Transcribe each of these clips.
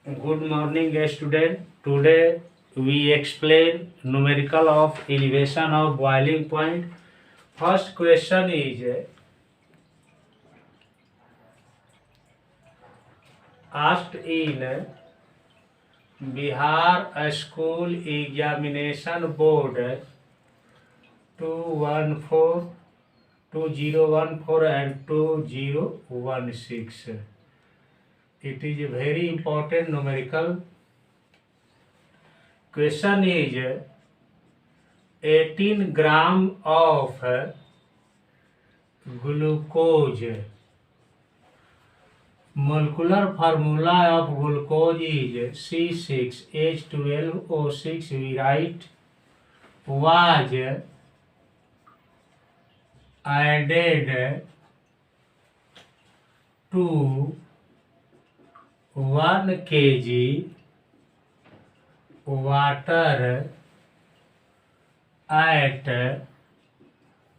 Good morning, student. Today we explain numerical of elevation of boiling point. First question is asked in Bihar School Examination Board 214, 2014 and 2016. It is a very important numerical. Question is 18 gram of glucose. Molecular formula of glucose is C6H12O6. We write was added to 1 kg water at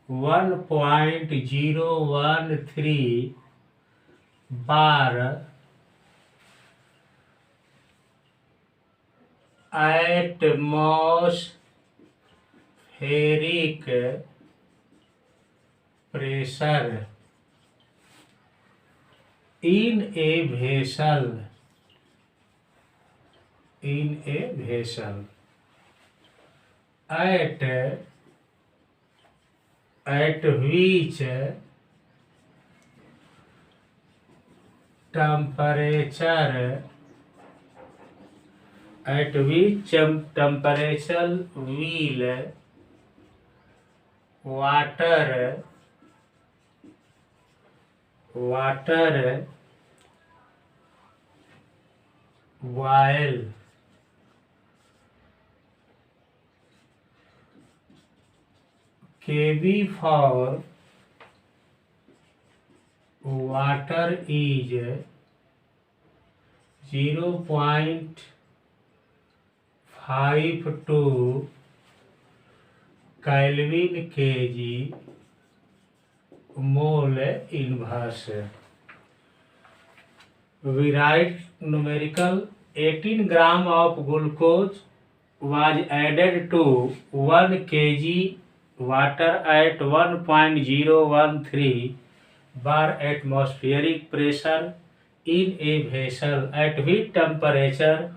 1.013 bar atmospheric pressure in a vessel at which temperature will water boil. kb for water is 0.52 Kelvin kg mole inverse. We write numerical 18 gram of glucose was added to 1 kg water at 1.013 bar atmospheric pressure in a vessel at which temperature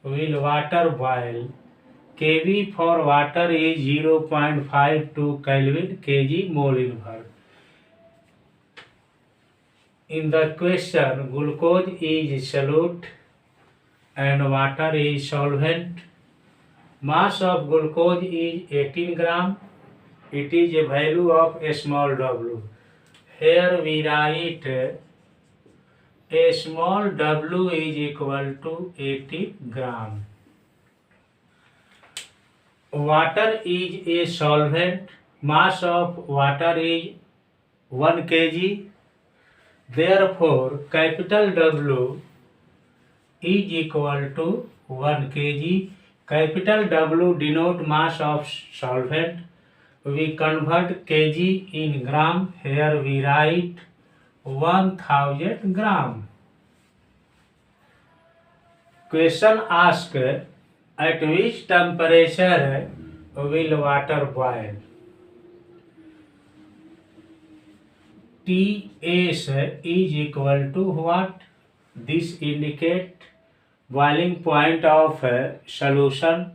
will water boil. kb for water is 0.52 Kelvin kg mole inverse. In the question, glucose is solute and water is solvent. Mass of glucose is 18 gram. It is a value of a small w. Here we write a small w is equal to 18 gram. Water is a solvent. Mass of water is 1 kg. Therefore, capital W is equal to 1 kg. Capital W denote mass of solvent. We convert kg in gram. Here we write 1000 gram. Question asked, at which temperature will water boil? Ts is equal to what? This indicate boiling point of solution.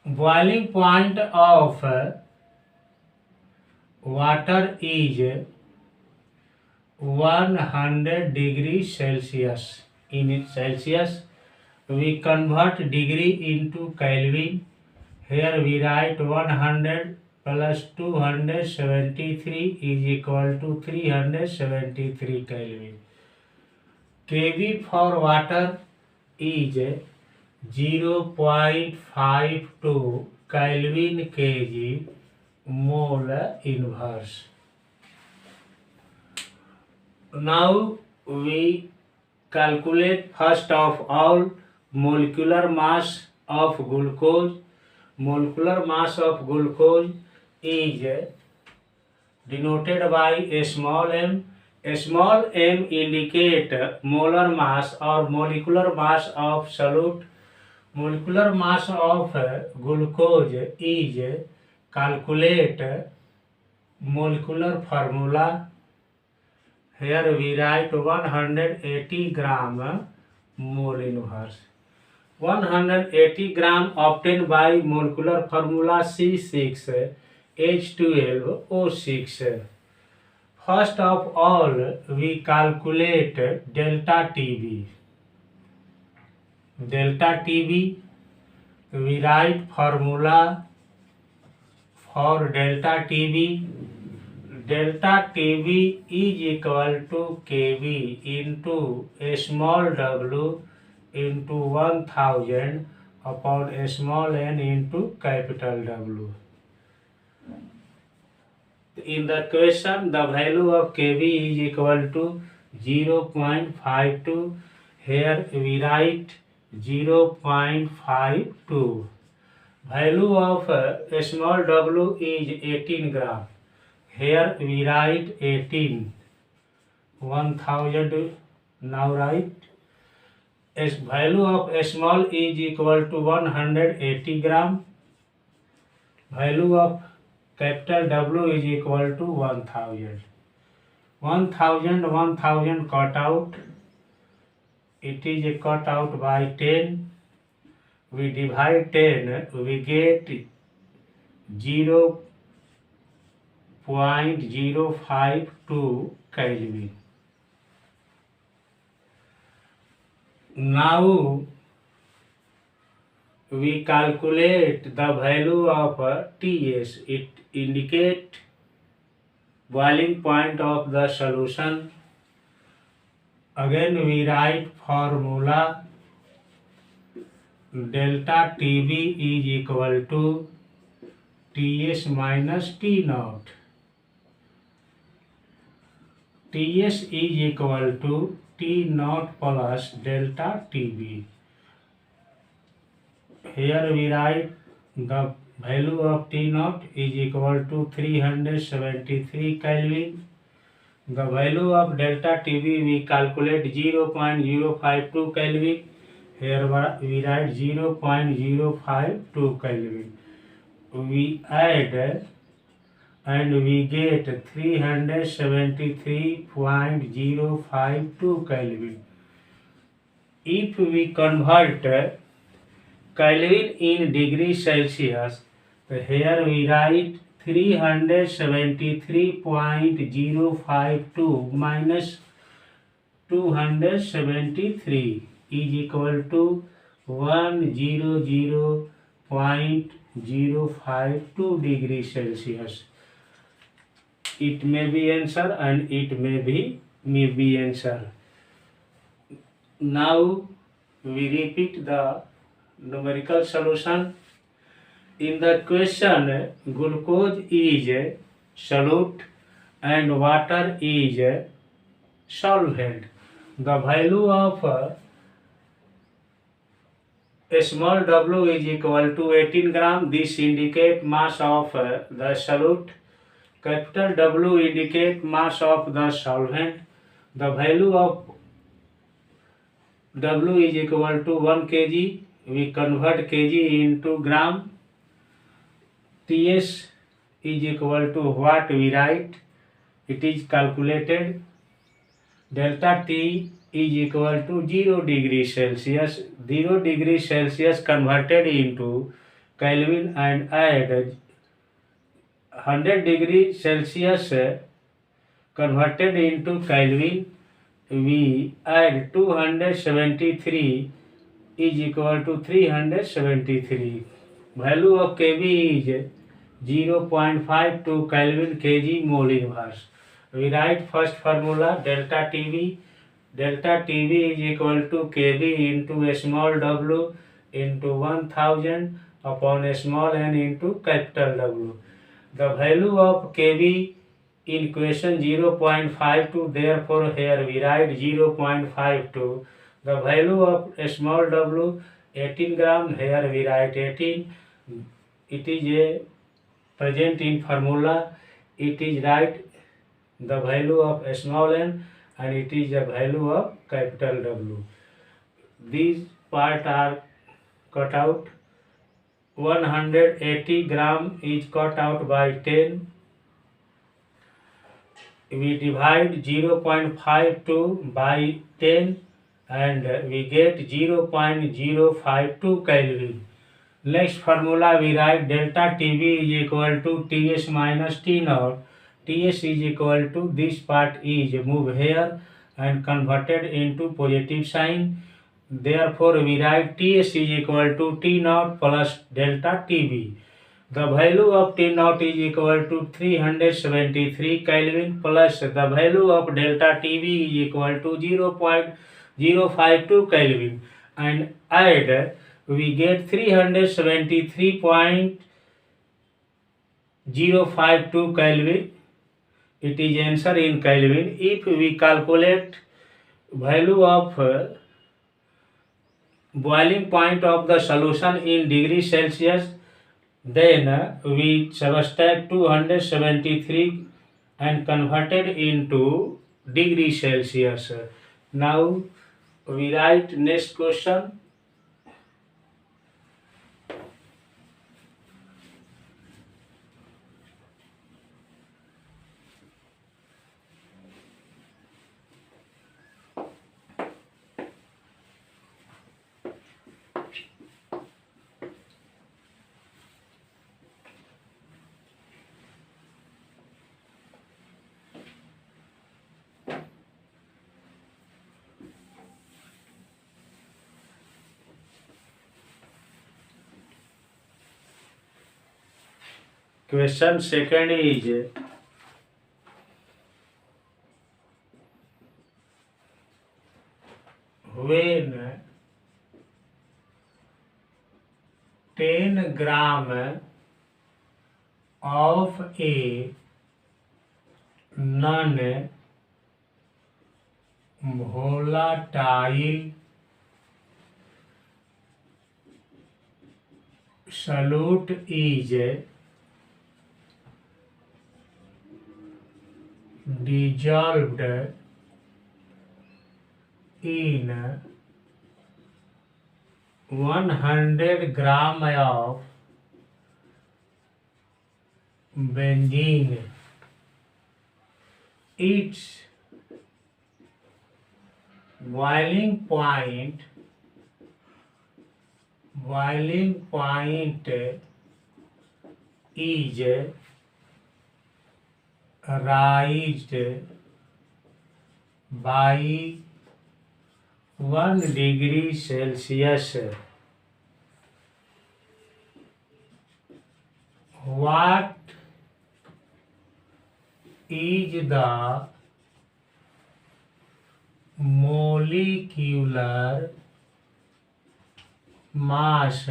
Boiling point of water is 100 degrees Celsius. In Celsius, we convert degree into Kelvin. Here we write 100 plus 273 is equal to 373 Kelvin. kb for water is 0.52 Kelvin kg mole inverse. Now we calculate first of all molecular mass of glucose. Molecular mass of glucose is denoted by a small m. Small m indicate molar mass or molecular mass of solute. Molecular mass of glucose is calculate molecular formula. Here we write 180 gram mole inverse. 180 gram obtained by molecular formula C6H12O6. First of all, we calculate delta TB. Delta TB, we write formula for delta TB. Delta TB is equal to Kb into a small w into 1000 upon a small n into capital W. In the question, the value of Kb is equal to 0.52. Here we write 0.52. Value of a small w is 18 gram. Here we write 18. 1000 now write. As value of a small is equal to 180 gram. Value of capital W is equal to 1000. 1000 cut out. It is cut out by 10. We divide 10. We get 0.052 Kelvin. Now we calculate the value of Ts. It indicates boiling point of the solution. Again we write formula. Delta TB is equal to Ts minus T naught. Ts is equal to T naught plus delta TB. Here we write the value of T naught is equal to 373 Kelvin. The value of delta TB we calculate 0.052 Kelvin. Here we write 0.052 Kelvin. We add and we get 373.052 Kelvin. If we convert Kelvin in degrees Celsius, here we write 373.052 minus 273 is equal to 100.052 degrees Celsius. It may be answer and it may be answer. Now we repeat the numerical solution. In the question, glucose is solute and water is solvent. The value of a small w is equal to 18 gram. This indicates mass of the solute. Capital W indicates mass of the solvent. The value of W is equal to 1 kg. We convert kg into gram. Ts is equal to what we write. It is calculated. Delta T is equal to 0 degrees Celsius. 0 degrees Celsius converted into Kelvin and add 100 degrees Celsius converted into Kelvin. We add 273 is equal to 373. Value of Kb is 0.52 Kelvin kg mole inverse. We write first formula delta TB. Delta TB is equal to Kb into a small w into 1000 upon a small n into capital W. The value of Kb in question 0.52, therefore here we write 0.52. The value of a small w 18 gram, here we write 18. It is a present in formula. It is right the value of small n, and it is the value of capital W. These part are cut out. 180 gram is cut out by 10. We divide 0.52 by 10 and we get 0.052 Kelvin. Next formula we write delta TB is equal to TS minus T naught. TS is equal to this part is move here and converted into positive sign. Therefore we write TS is equal to T naught plus delta TB. The value of T naught is equal to 373 Kelvin plus the value of delta TB is equal to 0.052 Kelvin, and add we get 373.052 Kelvin. It is answer in Kelvin. If we calculate value of boiling point of the solution in degree Celsius, then we subtract 273 and converted into degree Celsius. Now we write next question. Question second is when 10 gram of a non-volatile solute is dissolved in 100 gram of benzene, its boiling point is raised by 1 degree Celsius. What is the molecular mass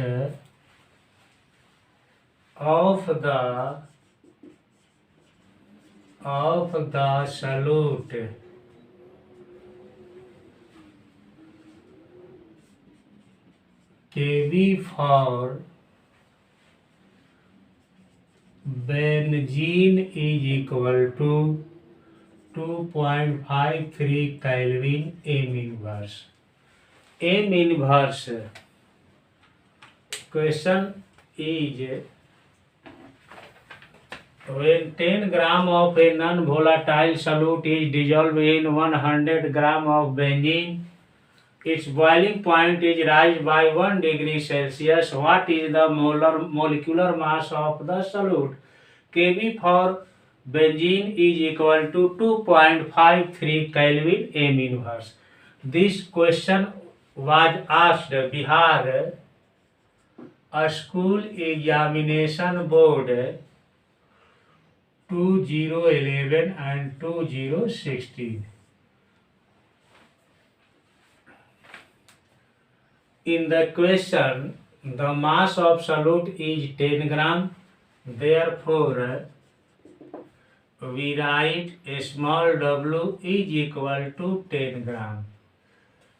of the solute? Kb for benzene is equal to 2.53 Kelvin M inverse. M inverse. Question is when 10 gram of a non-volatile solute is dissolved in 100 gram of benzene, its boiling point is raised by 1 degree Celsius. What is the molecular mass of the solute? Kb for benzene is equal to 2.53 Kelvin M inverse. This question was asked Bihar School Examination Board 2011 and 2016. In the question, the mass of solute is 10 gram. Therefore, we write a small w is equal to 10 gram.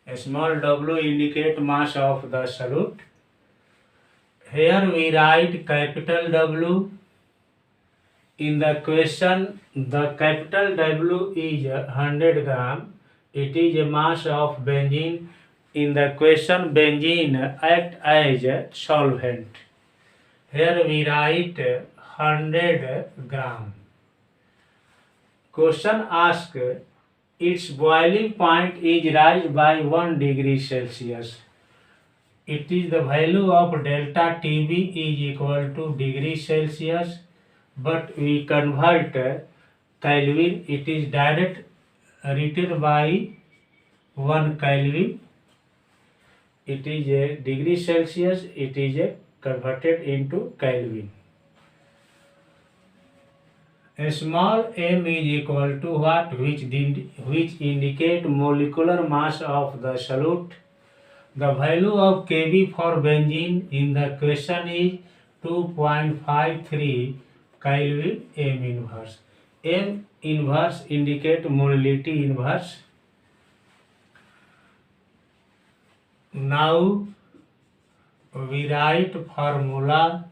A small w indicate mass of the solute. Here we write capital W In the question, the capital W is 100 gram. It is a mass of benzene. In the question, benzene act as a solvent. Here we write 100 gram. Question asks, its boiling point is rise by 1 degree Celsius. It is the value of delta TB is equal to degree Celsius, but we convert Kelvin. It is direct written by 1 Kelvin. It is a degree Celsius. It is a converted into Kelvin. A small m is equal to what? Which indicate molecular mass of the solute. The value of Kb for benzene in the question is 2.53 Kelvin m inverse. M inverse indicate molality inverse. Now we write formula.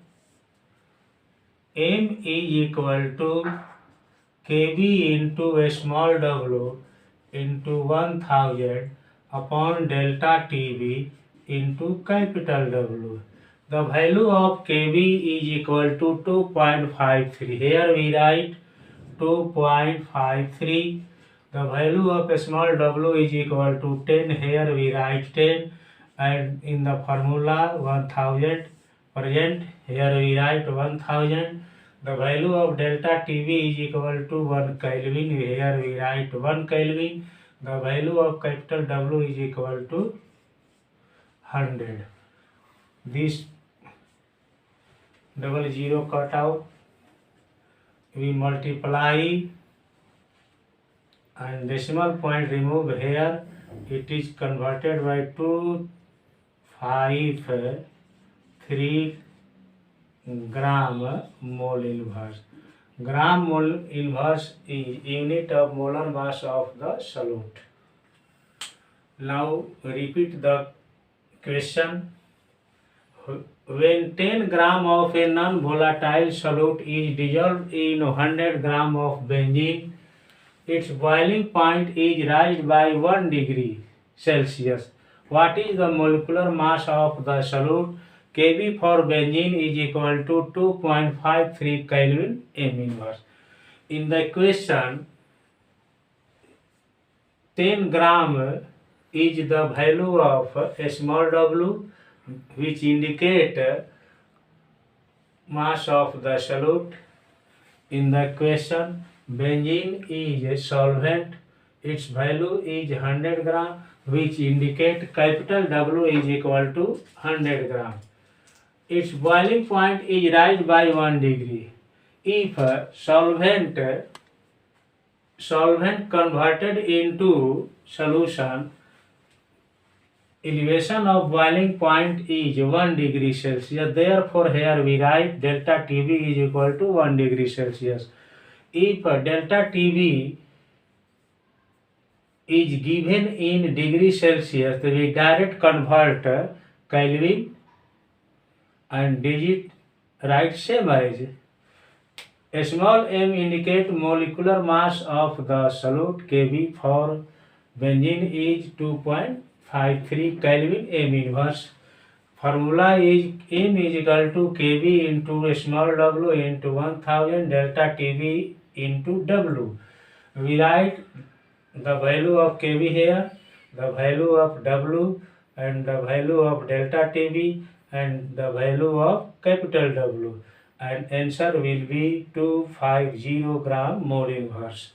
M is equal to Kb into a small w into 1000 upon delta Tb into capital W. The value of Kb is equal to 2.53. Here we write 2.53. The value of a small w is equal to 10. Here we write 10. And in the formula 1000 present. Here we write 1000. The value of delta Tb is equal to 1 Kelvin. Here we write 1 Kelvin. The value of capital W is equal to 100. This 00 cut out. We multiply and decimal point remove. Here it is converted by 253 gram mole inverse. Gram mole inverse is unit of molar mass of the solute. Now repeat the question. When 10 gram of a non-volatile solute is dissolved in 100 gram of benzene, its boiling point is raised by 1 degree Celsius. What is the molecular mass of the solute? Kb for benzene is equal to 2.53 Kelvin m inverse. In the question, 10 gram is the value of a small w, which indicate mass of the solute. In the question, benzene is a solvent. Its value is 100 gram, which indicate capital W is equal to 100 gram. Its boiling point is raised by 1 degree. If solvent converted into solution, elevation of boiling point is 1 degree Celsius. Therefore, here we write delta Tb is equal to 1 degree Celsius. If delta Tb is given in degree Celsius, we direct convert Kelvin and digit write same as. A small m indicate molecular mass of the solute. Kb for benzene is 2.53 Kelvin m inverse. Formula is m is equal to Kb into a small w into 1000 delta Tb into W. We write the value of Kb here, the value of W, and the value of delta Tb, and the value of capital W. And answer will be 250 gram mole inverse.